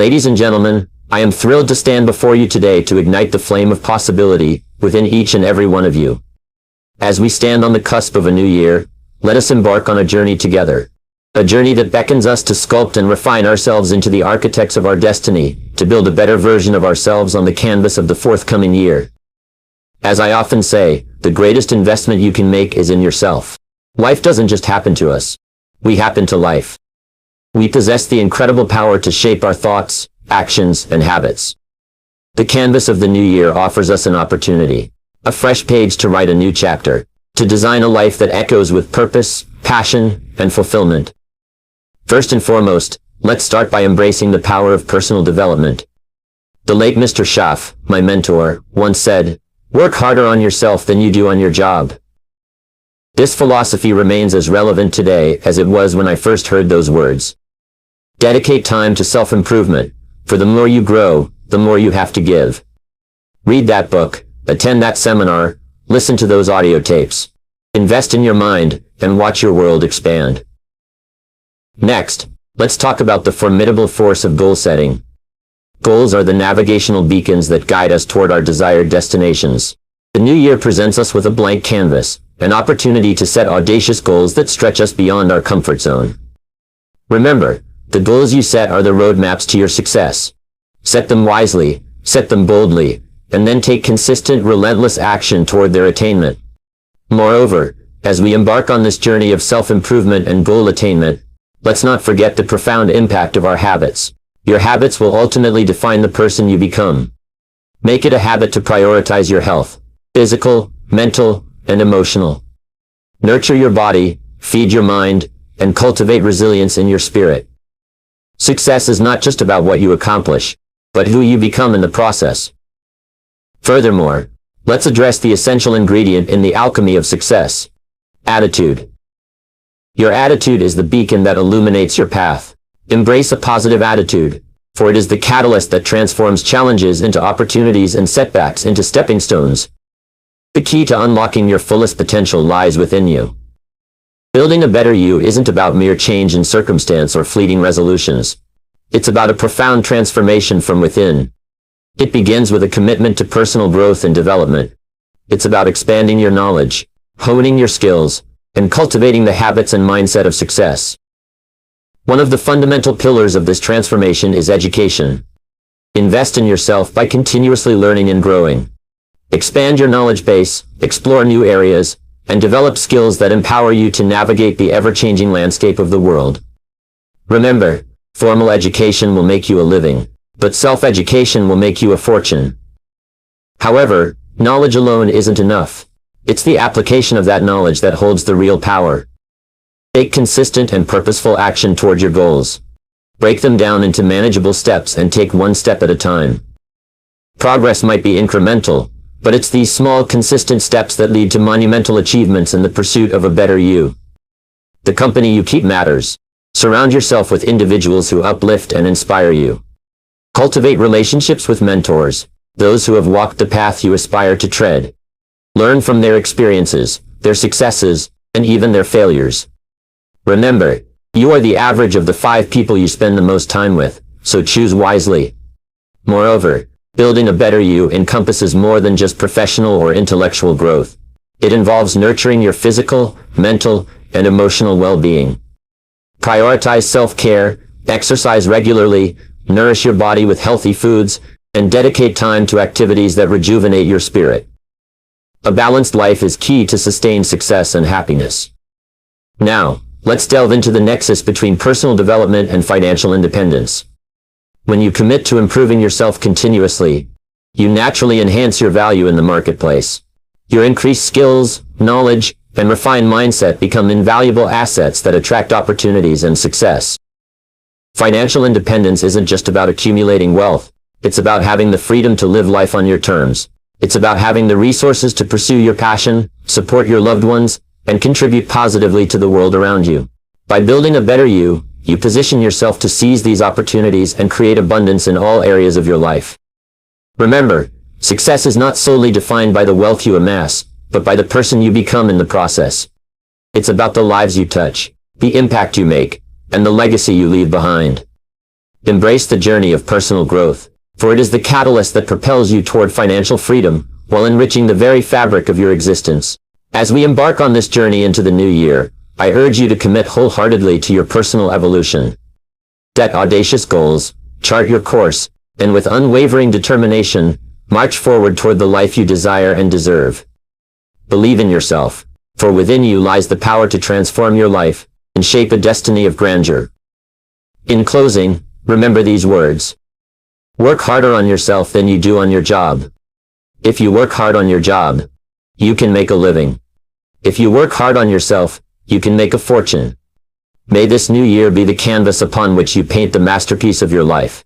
Ladies and gentlemen, I am thrilled to stand before you today to ignite the flame of possibility within each and every one of you. As we stand on the cusp of a new year, let us embark on a journey together. A journey that beckons us to sculpt and refine ourselves into the architects of our destiny, to build a better version of ourselves on the canvas of the forthcoming year. As I often say, the greatest investment you can make is in yourself. Life doesn't just happen to us. We happen to life. We possess the incredible power to shape our thoughts, actions, and habits. The canvas of the new year offers us an opportunity, a fresh page to write a new chapter, to design a life that echoes with purpose, passion, and fulfillment. First and foremost, let's start by embracing the power of personal development. The late Mr. Schaff, my mentor, once said, "Work harder on yourself than you do on your job." This philosophy remains as relevant today as it was when I first heard those words. Dedicate time to self-improvement, for the more you grow, the more you have to give. Read that book, attend that seminar, listen to those audio tapes. Invest in your mind, and watch your world expand. Next, let's talk about the formidable force of goal setting. Goals are the navigational beacons that guide us toward our desired destinations. The new year presents us with a blank canvas, an opportunity to set audacious goals that stretch us beyond our comfort zone. Remember, the goals you set are the roadmaps to your success. Set them wisely, set them boldly, and then take consistent, relentless action toward their attainment. Moreover, as we embark on this journey of self-improvement and goal attainment, let's not forget the profound impact of our habits. Your habits will ultimately define the person you become. Make it a habit to prioritize your health, physical, mental, and emotional. Nurture your body, feed your mind, and cultivate resilience in your spirit. Success is not just about what you accomplish, but who you become in the process. Furthermore, let's address the essential ingredient in the alchemy of success: attitude. Your attitude is the beacon that illuminates your path. Embrace a positive attitude, for it is the catalyst that transforms challenges into opportunities and setbacks into stepping stones. The key to unlocking your fullest potential lies within you. Building a better you isn't about mere change in circumstance or fleeting resolutions. It's about a profound transformation from within. It begins with a commitment to personal growth and development. It's about expanding your knowledge, honing your skills, and cultivating the habits and mindset of success. One of the fundamental pillars of this transformation is education. Invest in yourself by continuously learning and growing. Expand your knowledge base, explore new areas, and develop skills that empower you to navigate the ever-changing landscape of the world. Remember, formal education will make you a living, but self-education will make you a fortune. However, knowledge alone isn't enough. It's the application of that knowledge that holds the real power. Take consistent and purposeful action toward your goals. Break them down into manageable steps and take one step at a time. Progress might be incremental, but it's these small, consistent steps that lead to monumental achievements in the pursuit of a better you. The company you keep matters. Surround yourself with individuals who uplift and inspire you. Cultivate relationships with mentors, those who have walked the path you aspire to tread. Learn from their experiences, their successes, and even their failures. Remember, you are the average of the 5 people you spend the most time with, so choose wisely. Moreover, building a better you encompasses more than just professional or intellectual growth. It involves nurturing your physical, mental, and emotional well-being. Prioritize self-care, exercise regularly, nourish your body with healthy foods, and dedicate time to activities that rejuvenate your spirit. A balanced life is key to sustained success and happiness. Now, let's delve into the nexus between personal development and financial independence. When you commit to improving yourself continuously, you naturally enhance your value in the marketplace. Your increased skills, knowledge, and refined mindset become invaluable assets that attract opportunities and success. Financial independence isn't just about accumulating wealth. It's about having the freedom to live life on your terms. It's about having the resources to pursue your passion, support your loved ones, and contribute positively to the world around you. By building a better you, you position yourself to seize these opportunities and create abundance in all areas of your life. Remember, success is not solely defined by the wealth you amass, but by the person you become in the process. It's about the lives you touch, the impact you make, and the legacy you leave behind. Embrace the journey of personal growth, for it is the catalyst that propels you toward financial freedom, while enriching the very fabric of your existence. As we embark on this journey into the new year, I urge you to commit wholeheartedly to your personal evolution. Set audacious goals, chart your course, and with unwavering determination, march forward toward the life you desire and deserve. Believe in yourself, for within you lies the power to transform your life and shape a destiny of grandeur. In closing, remember these words. Work harder on yourself than you do on your job. If you work hard on your job, you can make a living. If you work hard on yourself, you can make a fortune. May this new year be the canvas upon which you paint the masterpiece of your life.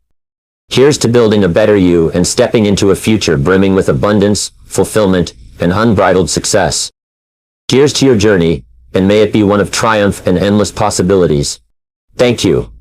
Here's to building a better you and stepping into a future brimming with abundance, fulfillment, and unbridled success. Cheers to your journey, and may it be one of triumph and endless possibilities. Thank you.